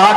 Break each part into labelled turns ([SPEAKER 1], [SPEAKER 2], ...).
[SPEAKER 1] 8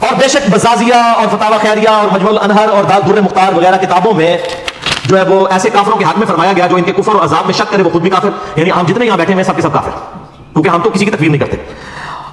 [SPEAKER 1] اور بے شک بزازیہ اور فتاوی خیریہ اور مجموع الانہر اور در مختار وغیرہ کتابوں میں جو ہے وہ ایسے کافروں کے حق میں فرمایا گیا جو ان کے کفر اور عذاب میں شک کرے وہ خود بھی کافر، یعنی ہم جتنے یہاں بیٹھے ہیں سب کے سب کافر، کیونکہ ہم تو کسی کی تکفیر نہیں کرتے۔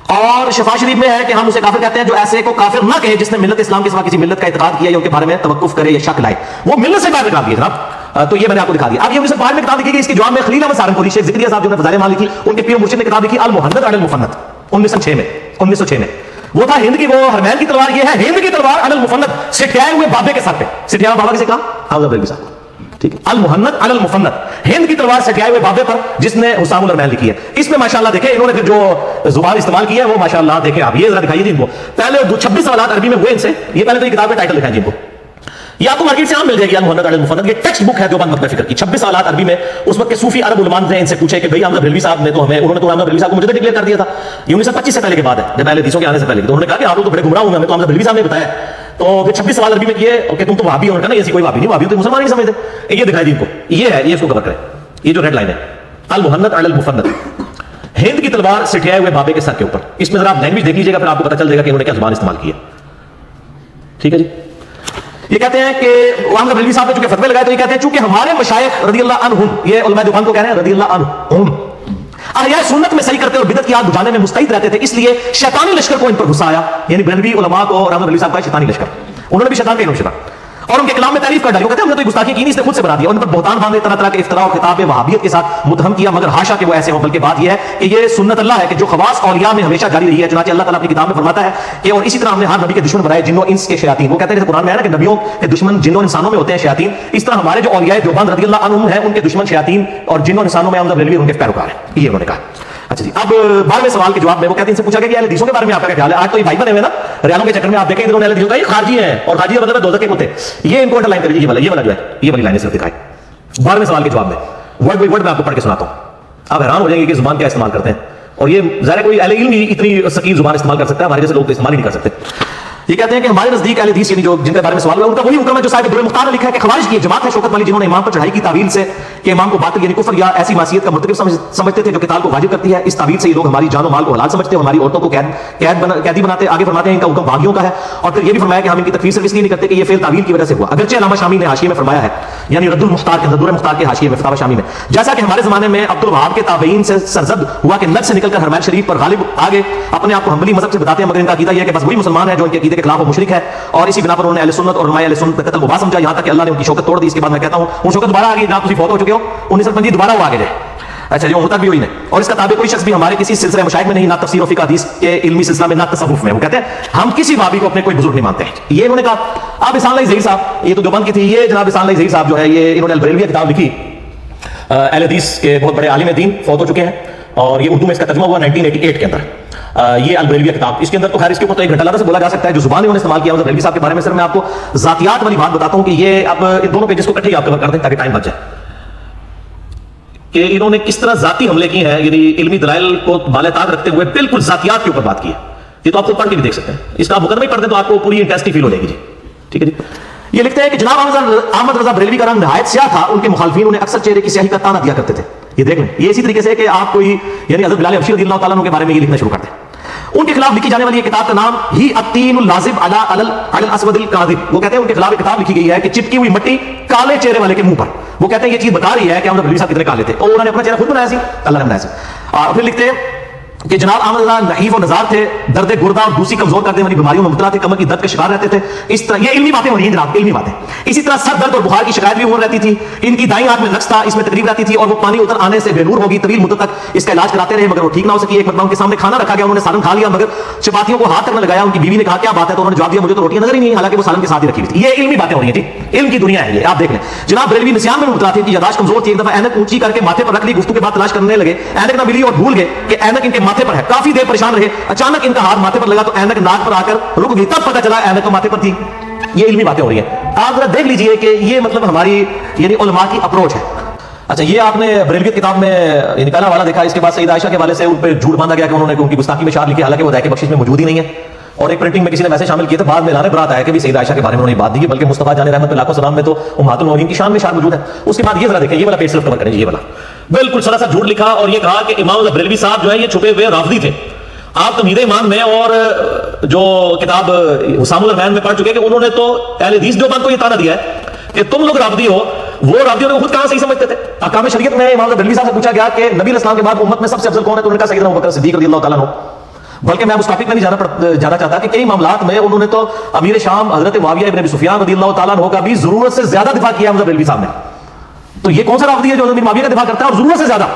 [SPEAKER 1] اور شفا شریف میں ہے کہ ہم اسے کافر کہتے ہیں جو ایسے کو کافر نہ کہے جس نے ملت اسلام کے سوا کسی ملت کا اعتقاد کیا یا ان کے بارے میں توقف کرے یا شک لائے، وہ ملت سے باہر نکال دیے جناب۔ تو یہ میں نے آپ کو دکھا دیا۔ اب یہ 1905 میں کتاب لکھی گئی، اس کے جواب میں خلیل احمد سہارنپوری شیخ ذکریہ صاحب جو نے فضائل ایمان لکھی، ان کے پیر مرشد نے کتاب لکھی المحنت علی المفند 1906 میں۔ وہ تھا ہند کی، وہ ہرمین کی تلوار، یہ ہے ہند کی تلوار علی المفند، سٹھیائے ہوئے بابے کے سر پہ۔ سٹھیائے بابا کسے کہا؟ حافظ بریلوی صاحب، ٹھیک ہے، المحنت علی المفند، ہند کی تلوار سٹھیائے ہوئے بابے پر، جس نے حسام الرحمن لکھی ہے۔ اس میں ماشاءاللہ دیکھیں انہوں نے جو زبان استعمال کی ہے وہ ماشاءاللہ دیکھیں آپ، یہ ذرا دکھائیے ان کو۔ پہلے 26 سوالات عربی میں ہوئے ان سے، یہ پہلے تو یہ کتاب کا ٹائٹل دکھائیں جی ان کو، یہ آپ کو مارکیٹ سے عام مل جائے گی المحنت علی المفند، یہ ٹیکسٹ بک ہے دیوبند مکتبہ فکر کی، 26 سوالات عربی میں۔ اس وقت کے صوفی عرب علماء نے ان سے پوچھے کہ بھائی احمد بریلوی صاحب نے تو ہمیں، انہوں نے تو احمد بریلوی صاحب کو مجھے ڈکلیئر کر دیا تھا، یہ 1925 سے پہلے کے بعد ہے، جب اہل حدیثوں کے آنے سے پہلے، تو انہوں نے کہا کہ آپ لوگ تو بڑے گمراہ ہوں، ہمیں تو احمد بریلوی صاحب نے بتایا۔ تو پھر 26 سوال عربی میں کیے کہ تم تو وہابی ہو، انہوں نے کہا نہیں ایسی کوئی وہابی نہیں، وہابی تو مسلمان نہیں سمجھتے۔ یہ دکھائی دی ان کو، یہ ہے، یہ اس کو کور کریں، یہ جو ریڈ لائن ہے المحنت علی المفند، ہند کی تلوار سٹھیائے ہوئے بابے کے سر کے اوپر۔ اس میں ذرا آپ لینگویج دیکھ لیجیے گا، پھر آپ کو پتہ چل جائے گا کہ انہوں نے کیا زبان استعمال کی ہے، ٹھیک ہے جی۔ یہ کہتے ہیں کہ احمد بریلوی صاحب نے چونکہ فتوے لگائے تو یہ کہتے ہیں چونکہ ہمارے مشائخ رضی اللہ عنہم، یہ علماء دیوبند کو کہہ رہے ہیں رضی اللہ عنہم، احیاء سنت میں صحیح کرتے اور بدعت کی آگ بجھانے میں مستعد رہتے تھے، اس لیے شیطانی لشکر کو ان پر غصہ آیا، یعنی بریلوی علماء کو اور احمد بریلوی صاحب کا شیطانی لشکر، انہوں نے بھی شیطان کا شیطان، اور ان کے کلام میں تعریف کر ڈالی، وہ کہتے ہیں ہم نے تو گستاخی کی نہیں، اس نے خود سے بنا دیا، ان پر بہتان باندھے، طرح طرح کے افتراء اور خطاب وہابیت کے ساتھ متہم کیا، مگر حاشا کہ وہ ایسے ہوں، بلکہ بات یہ ہے کہ یہ سنت اللہ ہے کہ جو خواص اولیاء میں ہمیشہ جاری رہی ہے، چنانچہ اللہ تعالیٰ اپنی کتاب میں فرماتا ہے کہ اور اسی طرح ہم نے ہر نبی کے دشمن بنائے جنوں انس کے شیاطین، وہ کہتے ہیں جیسے قرآن میں ہے نا کہ نبیوں کے دشمن جنوں انسانوں میں ہوتے ہیں شیاطین، اس طرح ہمارے جو اولیاء دیوبند رضی اللہ عنہم ہیں ان کے دشمن شیاطین اور جنوں انسانوں میں احمد بریلوی ان کے پیروکار ہیں، یہ انہوں نے کہا۔ اچھا جی، اب 12ویں سوال کے جواب میں وہ کہتے ہیں ان سے پوچھا گیا کہ اہل حدیثوں کے بارے میں آپ کا کیا خیال ہے؟ آج تو یہ بھائی بنے ہوئے نا ریالوں کے چکر میں، آپ دیکھیں ادھر اہل حدیثوں کا یہ خارجی ہیں، اور خارجی کا مطلب ہے دوزخ کے کتے، یہ ان کو انڈر لائن کر لیجیے، یہ والا جو ہے یہ والی لائنیں صرف دکھائیں 12ویں سوال کے جواب میں، ورڈ بائی ورڈ میں آپ کو پڑھ کے سناتا ہوں، آپ حیران ہو جائیں گے کہ زبان کیا استعمال کرتے ہیں، اور یہ ظاہر کوئی اہل علم ہی اتنی سکیل زبان استعمال کر سکتا ہے، ہمارے جیسے لوگ تو استعمال ہی نہیں کر سکتے۔ یہ کہتے ہیں کہ ہمارے نزدیک اہل حدیث یعنی جو جن کے بارے میں سوال ہوا ان کا وہی حکم ہے جو صاحب در مختار نے لکھا ہے کہ خوارج کی ایک جماعت ہے شوکت والی، جنہوں نے امام پر چڑھائی کی تعویل سے کہ امام کو باطل یعنی کفر یا ایسی معصیت کا مرتکب سمجھتے تھے جو قتال کو واجب کرتی ہے، اس تعویل سے یہ لوگ ہماری جان و مال کو حلال سمجھتے ہیں، ہماری عورتوں کو قیدی بناتے ہیں۔ آگے فرماتے ہیں ان کا حکم باغیوں کا ہے، اور پھر یہ بھی فرمایا کہ ہم ان کی تکفیر صرف اس لیے نہیں کرتے کہ یہ فعل تعویل کی وجہ سے ہوا، اگرچہ علامہ شامی نے حاشیے میں فرمایا ہے، یعنی رد المختار کے اندر، در مختار کے حاشیے میں فتاوی شامی میں، جیسا کہ ہمارے زمانے میں عبد الوہاب کے تابعین سے سرزد ہوا کہ نج سے نکل کر حرمین شریف پر غالب آگے اپنے آپ کو حنبلی مذہب سے بتاتے ہیں، مگر ان کا عقیدہ یہ ہے کہ بس وہی مسلمان ہے جو ان کے عقیدے کے خلاف وہ مشرک ہے، اور اسی بنا پر انہوں نے اہل سنت اور علماء اہل سنت کا قتل مباح سمجھا، یہاں تک کہ اللہ نے ان کی شوکت توڑ دی۔ اس کے بعد میں کہتا ہوں وہ شوکت دوبارہ آ گئی، جناب تسی فوت ہو چکے ہو، 1925 دوبارہ وہ آگے جائے، اچھا جی، وہ تک بھی ہوئی نہیں، اور اس کا تابع کوئی شخص بھی ہمارے کسی سلسلہ مشائخ میں نہیں، نہ تفسیر و فقہ حدیث کے علمی سلسلہ میں، نہ تصوف میں۔ وہ کہتے ہیں ہم کسی وہابی کو اپنے کوئی بزرگ نہیں مانتے ہیں، یہ انہوں نے کہا۔ اب احسان اللہ ظہیر صاحب، یہ تو دیوبند کی تھی، یہ جناب احسان اللہ ظہیر صاحب جو ہے یہ انہوں نے البریلویہ کتاب لکھی، اہل حدیث کے بہت بڑے عالم دین، فوت ہو چکے ہیں، اور یہ اردو میں اس کا ترجمہ ہوا 1988 کے اندر، یہ البریلویہ کتاب۔ اس کے اندر تو خیر اس کے اوپر تو 1 گھنٹہ سے بولا جا سکتا ہے، جو زبان انہوں نے استعمال کیا بریلوی صاحب کے بارے میں صرف میں آپ کو ذاتیات والی بات بتاتا ہوں کہ یہ اب ان دونوں پیجز کو اکٹھے آپ کور کر دیں تاکہ ٹائم بچ جائے، کہ انہوں نے کس طرح ذاتی حملے کیے ہیں، یعنی علمی دلائل کو بالاتاغ رکھتے ہوئے بالکل ذاتیات کے اوپر بات کی ہے۔ یہ تو آپ کو پڑھ کے بھی دیکھ سکتے ہیں، اس کا آپ مقدمہ ہی پڑھ دیں تو آپ کو پوری انٹینسٹی فیل ہو جائے گی جی، ٹھیک ہے جی۔ یہ لکھتے ہیں کہ جناب احمد رضا بریلوی کا رنگ نہایت سیاہ تھا، ان کے مخالفین انہیں اکثر چہرے کی سیاہی کا تانا دیا کرتے تھے۔ یہ دیکھ لیں، یہ اسی طریقے سے کہ آپ کوئی یعنی حضرت بلال حبشی رضی اللہ تعالیٰ عنہ کے بارے میں یہ لکھنا شروع کر دیں۔ ان کے خلاف لکھی جانے والی یہ کتاب کا نام ہی التین اللازب علی الاسود الکاذب، وہ کہتے ہیں ان کے خلاف ایک کتاب لکھی گئی ہے کہ چپکی ہوئی مٹی کالے چہرے والے کے منہ پر، وہ کہتے ہیں یہ چیز بتا رہی ہے کہ احمد بریلوی صاحب کتنے کالے تھے، اور انہوں نے اپنا چہرہ خود بنایا سی، اللہ نے بنایا سی۔ پھر لکھتے ہیں کہ جناب احمد رضا نحیف و نزار تھے، درد گردہ اور دوسری کمزور کر دینے والی بیماریوں میں مبتلا تھے، کمر کی درد کے شکار رہتے تھے۔ اس طرح یہ علمی باتیں ہو رہی ہیں جناب، علمی باتیں۔ اسی طرح سر درد اور بخار کی شکایت بھی ہو رہتی تھی، ان کی دائیں آنکھ میں نقص تھا، اس میں تکلیف رہتی تھی، اور وہ پانی اتر آنے سے بے نور ہوگی، طویل مدت تک اس کا علاج کراتے رہے مگر وہ ٹھیک نہ ہو سکی۔ ایک مرتبہ ان کے سامنے کھانا رکھا گیا، انہوں نے سالن کھا لیا مگر چپاتیوں کو ہاتھ تک نہ لگایا۔ ان کی بیوی نے کہا کیا بات ہے، تو انہوں نے جواب دیا مجھے تو روٹیاں نظر ہی نہیں، حالانکہ وہ سالن کے ساتھ ہی رکھی ہوئی تھی۔ یہ علمی باتیں ہو رہی ہیں جی، علم کی دنیا ہے یہ، آپ دیکھ لیں۔ جناب بریلوی نسیان میں مبتلا تھے، یاداشت کمزور تھی، ایک دفعہ اینک اونچی کر کے ماتھے پر رکھ لی، گفتگو کے بعد تلاش کرنے لگے، اینک نہ ملی اور بھول گئے کہ اینک ان کے ماتھے پر ہے، کافی دیر پریشان رہے، اچانک ان کا ہاتھ ماتھے پر لگا تو اینک ناک پر آ کر رک گئی، تب پتہ چلا اینک ماتھے پر تھی۔ یہ علمی باتیں ہو رہی ہیں، آپ ذرا دیکھ لیجئے کہ یہ مطلب ہماری یعنی علماء کی اپروچ ہے۔ اچھا، یہ آپ نے بریلویت کتاب میں یعنی پہلا والا دیکھا، اس کے بعد سید عائشہ کے حوالے سے ان پہ جھوٹ باندھا گیا کہ انہوں نے ان کی گستاخی میں اشعار لکھے، حالانکہ وہ ذائقہ بخشش میں موجود ہی نہیں ہے، اور ایک پرنٹنگ میں کسی نے ویسے شامل کیے تھے، بعد میں اعلان برات آیا کہ بھی سید عائشہ کے بارے میں انہوں نے بات دی ہے، بلکہ مصطفیٰ جان رحمت اللہ علیہ میں تو امہات المؤمنین کی شان میں اشعار موجود ہے۔ اس کے بعد یہ ذرا دیکھیں، یہ والا پیج صرف کور کریں، یہ والا بالکل سراسر جھوٹ لکھا، اور یہ کہا کہ امام بریلوی صاحب جو ہے یہ چھپے ہوئے رافضی تھے، آپ تمہید ایمان میں اور جو کتاب حسام الرحمن میں پڑھ چکے کہ انہوں نے تو اہل حدیث دیوبند کو یہ تانا دیا ہے کہ تم لوگ رافضی ہو، وہ رافضیوں کو خود کہاں صحیح سمجھتے تھے؟ احکام شریعت میں امام بریلوی صاحب سے پوچھا گیا کہ نبی اسلام کے بعد امت میں سب سے افضل کون ہے، تو انہوں نے کہا سیدنا ابوبکر صدیق رضی اللہ تعالیٰ عنہ. بلکہ میں اس ٹاپک میں نہیں جانا چاہتا کہ کئی معاملات میں انہوں نے تو امیر شام حضرت معاویہ ابن ابی سفیان رضی اللہ تعالیٰ عنہ کا بھی ضرورت سے زیادہ دفاع کیا حمزہ بریلوی صاحب نے. تو یہ کون سا رافضی ہے جو امیر معاویہ کا دفاع کرتا ہے اور ضرورت سے زیادہ،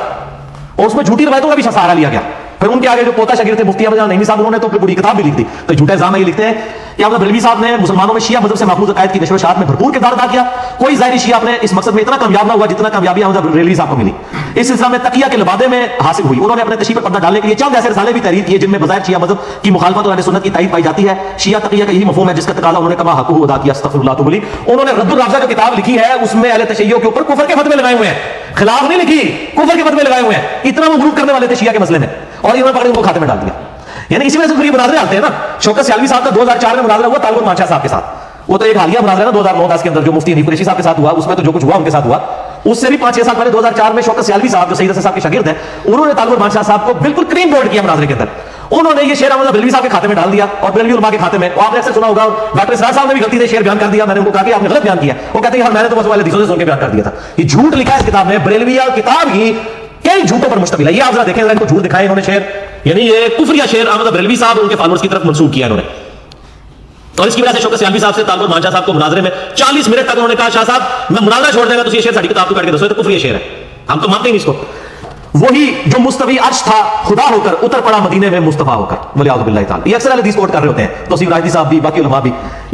[SPEAKER 1] اور اس میں جھوٹی روایتوں کا بھی سہارا لیا گیا. پھر ان کے آگے جو پوتا شاگرد تھے مفتی احمد جان نعیمی صاحب، انہوں نے تو پھر پوری کتاب بھی لکھ دی. تو جھوٹا الزام یہ لکھتے ہیں کہ حمزہ بریلوی صاحب نے مسلمانوں میں شیعہ مذہب سے محفوظ عقائد کی نشر و اشاعت میں بھرپور کردار ادا کیا. کوئی ظاہری شیعہ اپنے اس مقصد میں اتنا کامیاب نہ ہوا جتنا کامیابی حمزہ بریلوی صاحب کو ملی. اس سلسلہ میں تقیہ کے لبادے میں حاصل ہوئی. انہوں نے اپنے تشریح پر پردہ ڈالنے کے لیے چند ایسے رسالے بھی تحریر کیے جن میں بظاہر شیعہ مذہب کی مخالفت اور اہل سنت کی تائید پائی جاتی ہے. شیعہ تقیہ کا یہی مفہوم ہے جس کا تقاضا انہوں نے کما حقہ ادا کیا. استغفر اللہ تبلی. انہوں نے رد الرافضہ جو کتاب لکھی ہے اس میں اہل تشیع کے اوپر کفر کے فتوے لگائے ہوئے ہیں، خلاف نہیں لکھی، کفر کے فتوے لگائے ہوئے ہیں. اتنا وہ غلط کرنے والے تھے شیعہ کے مسئلے میں، اور انہوں نے پکڑ ان کو کھاتے میں ڈال دیا. یعنی اسی وجہ سے پھر یہ مناظرے آتے ہیں نا. شوکت سیالوی صاحب کا 2004 میں مناظرہ ہوا طالب مانشاہ صاحب کے ساتھ. وہ تو ایک حالیہ مناظرہ ہے نا 2009-10 کے اندر جو مفتی حنیف قریشی صاحب کے ساتھ ہوا، اس میں تو جو کچھ ہوا ان کے ساتھ ہوا. اس سے بھی 5-6 سال پہلے 2004 میں شوکت سیالوی صاحب جو سید حسن صاحب کے شاگرد ہیں، انہوں نے طالب مانشاہ صاحب کو بالکل کلین بورڈ کیا مناظرے کے اندر. انہوں نے یہ شعر حمزہ بریلوی صاحب کے کھاتے میں ڈال دیا اور بریلوی علماء کے کھاتے میں. اور آپ نے اکثر سنا ہوگا ڈاکٹر اسرار صاحب نے بھی غلطی سے شعر بیان کر دیا. میں نے ان کو کہا کہ آپ نے غلط بیان کیا. وہ کہتے ہیں میں نے تو بس والے حدیثوں سے سن کے بیان کر دیا تھا. یہ جھوٹ لکھا ہے اس کتاب میں. بریلویہ کتاب ہی کئی جھوٹوں پر مشتمل ہے. یہ آپ ذرا دیکھیں ان کو جھوٹ دکھائے انہوں نے شعر، یعنی یہ کفریہ شعر احمد بریلوی صاحب ان کے فالوورز کی طرف منسوب کیا انہوں نے. اور اس کی وجہ سے شوکت سیالوی صاحب سے طالب مانشاہ صاحب کو مناظرے میں 40 منٹ تک انہوں نے کہا شاہ صاحب میں مناظرہ چھوڑ دیں گا تو یہ شعر ساری کتاب کو پڑھ کے دسو، تو کفریہ شعر ہے، ہم تو مانتے ہی نہیں اس کو. وہی جو مستوی عرش تھا خدا ہو کر اتر پڑا مدینے میں مصطفیٰ ہو کر، ولیعوذ باللہ تعالی. یہ اکثر اہل حدیث کوٹ کر رہے ہوتے ہیں، توصیف راشدی صاحب بھی باقی علماء بھی.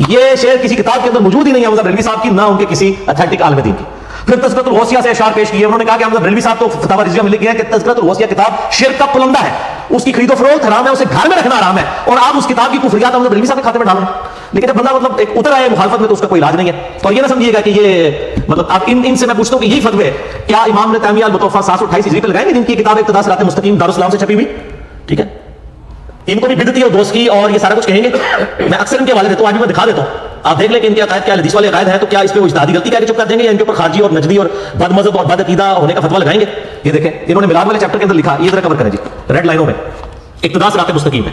[SPEAKER 1] یہ شعر کسی کتاب کے اندر موجود ہی نہیں ہے حمزہ بریلوی صاحب کی، نہ ان کے کسی اتھینٹک عالم دین کی. پھر تذکرۃ الغوثیہ سے اشعار پیش کیے. انہوں نے کہا کہ حمزہ بریلوی صاحب تو فتاوی رضویہ میں لکھ گئے کہ تذکرۃ الغوثیہ کتاب شرک کا پلندہ ہے، اس کی خرید و فروخت حرام ہے، اسے گھر میں رکھنا حرام ہے، اور آپ اس کتاب کی کفریات حمزہ بریلوی صاحب کے کھاتے میں ڈال رہے ہیں. لیکن جب بندہ مطلب ایک اتر آئے مخالفت میں تو اس کا کوئی علاج نہیں ہے. اور یہ نہ سمجھیے گا کہ یہ مطلب آپ ان سے میں پوچھتا ہوں کہ یہی فتوے کیا امام ابن تیمیہ المتوفیٰ 728 ہجری پہ لگائیں گے جن کی کتاب ابتداء صراط مستقیم دارالسلام سے چھپی ہوئی؟ ٹھیک ہے، ان کو بھی بدعتی اور دوستی اور یہ سارا کچھ کہیں گے. میں اکثر ان کے حوالے دیتا ہوں، آج بھی میں دکھا دیتا ہوں. آپ دیکھ لیں کہ ان کے عقائد کیا حدیث والے عقائد ہیں، تو کیا اس پہ وہ اجتہادی غلطی کہہ کے چپ کر دیں گے یا ان کے اوپر خارجی اور نجدی اور بد مذہب اور بد عقیدہ ہونے کا فتویٰ لگائیں گے؟ یہ دیکھیں انہوں نے میلاد والے چیپٹر کے اندر لکھا، یہ ذرا کور کریں جی ریڈ لائنوں میں، ابتداء صراط مستقیم ہے.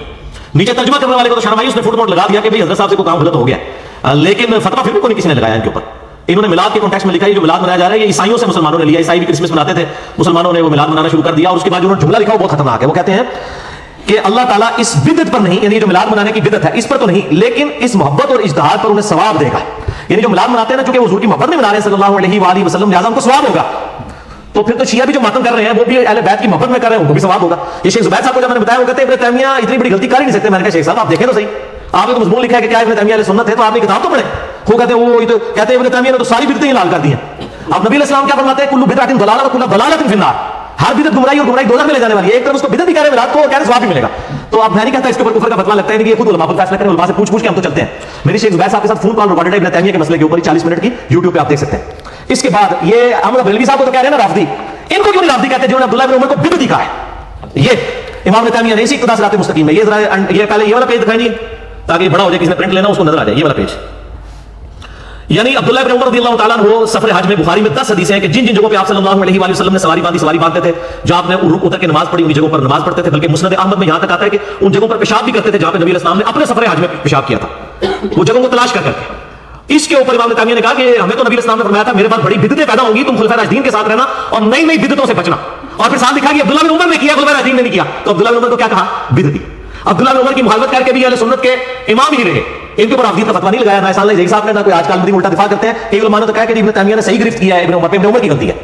[SPEAKER 1] نیچے ترجمہ کرنے والے کو تو شرم آئی، اس نے فٹ نوٹ لگا دیا کہ بھائی حضرت صاحب سے کوئی کام غلط ہو گیا، لیکن فتویٰ پھر بھی کوئی کسی نے لگایا ان کے اوپر. انہوں نے میلاد کے کانٹیکسٹ میں لکھا ہے جو میلاد منایا جا رہا ہے یہ عیسائیوں سے مسلمانوں نے لیا. عیسائی بھی کرسمس مناتے تھے، مسلمانوں نے وہ میلاد منانا شروع کر دیا. اور اس کے بعد انہوں نے جملہ لکھا وہ بہت خطرناک ہے. وہ کہتے ہیں کہ اللہ تعالیٰ اس بدعت پر نہیں، یعنی جو میلاد منانے کی بدعت ہے اس پر تو نہیں، لیکن اس محبت اور اجتہاد پر انہیں ثواب دے گا. یعنی جو میلاد مناتے ہیں نا، چونکہ وہ حضور کی محبت میں منا رہے ہیں صلی اللہ علیہ وآلہ وسلم، لہٰذا ان کو ثواب ہوگا. تو پھر تو شیعہ بھی جو ماتم کر رہے ہیں وہ بھی اہل بیت کی محبت میں کر رہے ہیں، ان کو بھی ثواب ہوگا. یہ شیخ زبیر صاحب کو جب میں نے بتایا وہ کہتے ہیں ابن تیمیہ اتنی بڑی غلطی کر ہی نہیں سکتے. میں نے کہا شیخ صاحب آپ دیکھیں تو صحیح، آپ نے تو مضمون لکھا ہے کہ کیا ابن تیمیہ اہل سنت ہے، تو آپ نے کتاب تو پڑھیں. وہ کہتے ہیں وہ تو کہتے ہیں ابن تیمیہ نے تو ساری بدعتیں لال کر دی ہیں. اب نبی علیہ السلام کیا فرماتے ہیں؟ کل بدعۃ ضلالہ و کل ضلالۃ فی النار. ہر بدعت گمراہی اور گمراہی دوزخ میں لے جانے والی ہے. ایک طرف اس کو بدعت بھی کہہ رہے ہیں میلاد کو، اور کہہ رہے ہیں ثواب بھی ملے گا. تو اب میں نہیں کہتا اس کے اوپر کفر کا فتویٰ لگتا ہے کہ یہ خود علماء پر فیصلہ کریں، علماء سے پوچھ کے ہم تو چلتے ہیں. میری شیخ زبیر صاحب کے ساتھ فون کال ریکارڈڈ ہے ابن تیمیہ کے مسئلے کے اوپر 40 منٹ کی، یوٹیوب پہ آپ دیکھ سکتے ہیں. اس کے بعد یہ احمد بریلوی صاحب کو تو کہہ رہے ہیں نا رافضی، ان کو کیوں نہیں رافضی کہتے جنہوں نے عبداللہ بن عمر کو بدعتی کہا ہے؟ یہ امام ابن تیمیہ نے اسی ابتداء صراط مستقیم میں یہ ذرا یہ پہلے یہ والا پیج دکھائیں گے تاکہ یہ بڑا ہو جائے، کسی نے پرنٹ لینا اس کو نظر آ جائے. یہ والا پیج یعنی عبداللہ بن عمر رضی اللہ تعالیٰ عنہ سفر حج میں بخاری میں 10 حدیثیں ہیں کہ جن جن جگہوں پہ آپ صلی اللہ علیہ وآلہ وسلم نے سواری باندھتے تھے، جو آپ نے رک اتر کے نماز پڑھی ان جگہوں پر نماز پڑھتے تھے. بلکہ مسند احمد میں یہاں تک آتا ہے کہ ان جگہوں پر پیشاب بھی کرتے تھے جہاں پہ نبی علیہ السلام نے اپنے سفر حج میں پیشاب کیا تھا، وہ جگہوں کو تلاش کر کے. اس کے اوپر امام تیمیہ نے کہا کہ ہمیں تو نبی علیہ السلام نے فرمایا تھا میرے پاس بڑی بدعتیں پیدا ہوں گی، تم خلفائے راشدین کے ساتھ رہنا اور نئی نئی بدعتوں سے بچنا. اور پھر ساتھ لکھا کہ عبداللہ بن عمر نے کیا، خلفائے راشدین نے نہیں کیا. تو عبداللہ بن عمر کو کیا کہا؟ بدعتی. عبداللہ بن عمر کی مخالفت کر کے بھی اہل سنت کے امام ہی رہے، ان کے اوپر رافضی کا فتویٰ نہیں لگایا. نہ احسان اللہ صاحب نے نہ کوئی آج کل مدی الٹا دفاع کرتے ہیں. کئی علماء نے تو کہا کہ ابن تیمیہ نے صحیح گرفت کیا ہے ابن عمر پہ، ابن عمر کی غلطی ہے.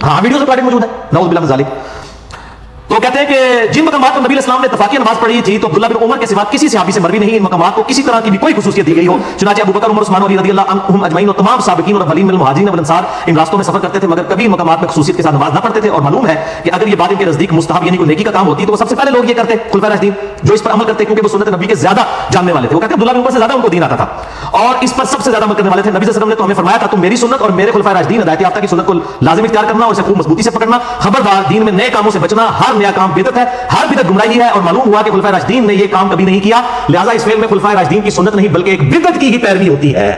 [SPEAKER 1] ہاں ویڈیو ریکارڈنگ موجود ہے، نعوذ باللہ من ذالک. تو کہتے ہیں کہ جن مقامات پر نبی علیہ السلام نے اتفاقی نماز پڑھی تھی تو عبداللہ بن عمر کے سوا کسی صحابی سے مروی نہیں ان مقامات کو کسی طرح کی بھی کوئی خصوصیت دی گئی ہو. چنانچہ ابو بکر، عمر، عثمان علی رضی اللہ عنہم اجمعین اور تمام سابقین اور اولین من المہاجرین والانصار ان راستوں میں سفر کرتے تھے، مگر کبھی ان مقامات میں خصوصیت کے ساتھ نماز نہ پڑھتے تھے. اور معلوم ہے کہ اگر یہ بات ان کے نزدیک مستحب یعنی کوئی نیکی کا کام ہوتی تو وہ سب سے پہلے لوگ یہ کرتے خلفائے راشدین جو اس پر عمل کرتے، کیونکہ وہ سنت نبی کے زیادہ جاننے والے تھے. وہ کہتے ہیں عبداللہ بن عمر سے زیادہ ان کو دین آتا تھا اور اس پر سب سے زیادہ عمل کرنے والے تھے. نبی صلی اللہ علیہ وسلم نے تو ہمیں فرمایا تھا تم میری سنت اور میرے خلفائے راشدین ہدایت یافتہ کی سنت کو لازم اختیار کرنا اور اسے خوب مضبوطی سے پکڑنا. خبردار دین میں نئے کاموں سے بچنا، ہر نیا کام بدعت ہے، ہر بدعت گمراہی ہے. اور معلوم ہوا کہ خلفائے راشدین نے یہ کام کبھی نہیں کیا، لہذا اس فعل میں خلفائے راشدین کی سنت نہیں بلکہ ایک بدعت کی ہی پیروی ہوتی ہے.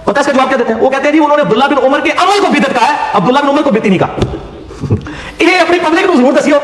[SPEAKER 1] پتہ اس کا جواب کیا دیتے ہیں؟ وہ کہتے ہیں جی انہوں نے عبداللہ بن عمر کے عمل کو بدعت کہا ہے، عبداللہ بن عمر کو بدعت نہیں کہا. انہیں اپنی پبلک کو ضرور دسیو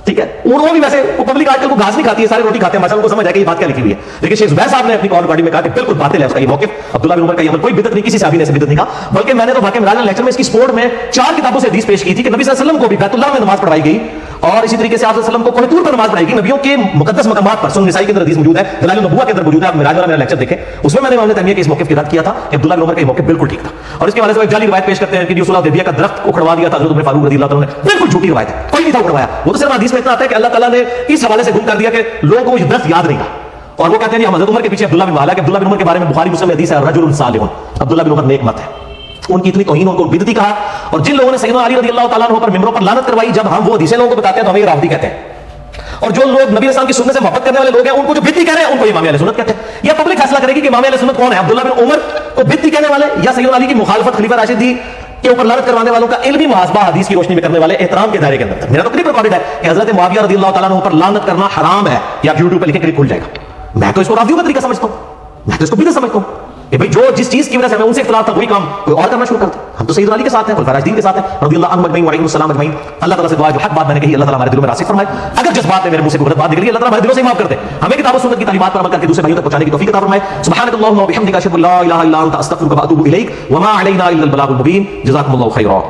[SPEAKER 1] ٹھیک ہے، وہ بھی ویسے پبلک آج کل کو گھاس نہیں کھاتی ہے، سارے روٹی کھاتے ہیں، ماشاءاللہ کو سمجھ ہے کہ یہ بات کیا لکھی ہوئی ہے. لیکن شیخ زبیر صاحب نے اپنی کال ریکارڈنگ میں کہا کہ بالکل باطل ہے اس کا یہ موقف، عبداللہ بن عمر کا یہ عمل کوئی بدعت نہیں، کسی صحابی نے ایسے بدعت نہیں کہا. بلکہ میں نے تو واقعہ مراج لیکچر میں اس کی سپورٹ میں 4 کتابوں سے حدیث پیش کی تھی کہ نبی صلی اللہ علیہ وسلم کو بھی بیت اللہ میں نماز پڑھائی گئی، اور اسی طریقے سے آپ صلی اللہ علیہ وسلم کو کوہ طور پر نماز پڑھائی گئی نبیوں کے مقدس مقامات پر. سنن نسائی کے اندر حدیث موجود ہے، دلائل النبوہ کے اندر موجود ہے، آپ مراج والا میرا لیکچر دیکھیں، اس میں نے امام تیمیہ کے اس موقف کی رد کیا تھا کہ عبداللہ بن عمر کا یہ موقف بالکل ٹھیک تھا. اور اس کے حوالے سے ایک جعلی روایت پیش کرتے ہیں کہ صلح حدیبیہ کا درخت اکھڑوا دیا تھا حضرت عمر فاروق رضی اللہ تعالیٰ نے، بالکل جھوٹی روایت ہے، کوئی نہیں تھا اکھڑوایا. وہ تو صرف حدیث میں اتنا آتا ہے کہ اللہ تعالیٰ نے اس حوالے سے گم کر دیا کہ لوگوں کو یہ درخت یاد نہیں رہا. اور وہ کہتے ہیں ہم حضرت عمر کے پیچھے عبداللہ بن معاویہ کہ عبداللہ بن عمر کے بارے میں بخاری مسلم میں حدیث ہے رجل صالح، عبداللہ بن عمر نیک مت ہے. ان کی اتنی توہین، ان کو بدعتی کہا. اور جن لوگوں نے سیدنا علی رضی اللہ تعالیٰ عنہ پر ممبروں پر لعنت کروائی، جب ہم وہ حدیثیں لوگوں کو بتاتے ہیں تو ہمیں یہ رافضی کہتے ہیں. اور جو لوگ نبی علیہ السلام کی سنت سے محبت کرنے والے لوگ ہیں ان کو جو بدعتی کہہ رہے ہیں ان کو امام اہل سنت کہتے ہیں. یہ پبلک فیصلہ کرے گی کہ امام اہل سنت کون ہے، عبداللہ بن عمر کو بدعتی کہنے والے یا سیدنا علی کی مخالفت خلیفہ راشدی کے اوپر لعنت کروانے والوں کا علمی محاسبہ حدیث کی روشنی میں کرنے والے احترام کے دائرے کے اندر. میرا تو کلپ ریکارڈڈ ہے کہ حضرت معاویہ رضی اللہ تعالیٰ عنہ پر لعنت کرنا حرام ہے، یا آپ یوٹیوب پہ لکھیں کلپ کھل جائے گا. میں تو اس کو رافضیوں کا طریقہ سمجھتا ہوں، میں تو اس کو بدعت سمجھتا ہوں کہ بھائی جو جس چیز کی وجہ سے ہمیں ان سے اختلاف تھا وہی کام کوئی اور کرنا شروع کرتے. ہم تو سیدنا علی کے ساتھ ہیں، خلفاء راشدین کے ساتھ ہیں رضی اللہ عنہم اجمعین وعلیہم السلام اجمعین. اللہ تعالیٰ سے دعا ہے جو حق بات میں نے کہی اللہ تعالیٰ ہمارے دلوں میں راسخ فرمائے. اگر جس بات میں میرے منہ سے غلط بات نکلی اللہ تعالیٰ ہمارے دلوں سے معاف کر دے. ہمیں کتاب و سنت کی تعلیمات پر عمل کر کے دوسرے بھائیوں تک پہنچانے کی توفیق عطا فرمائے. سبحانک اللہم وبحمدک اشہد ان لا الہ الا انت استغفرک واتوب الیک وما علینا الا البلاغ المبین. جزاکم اللہ خیرا.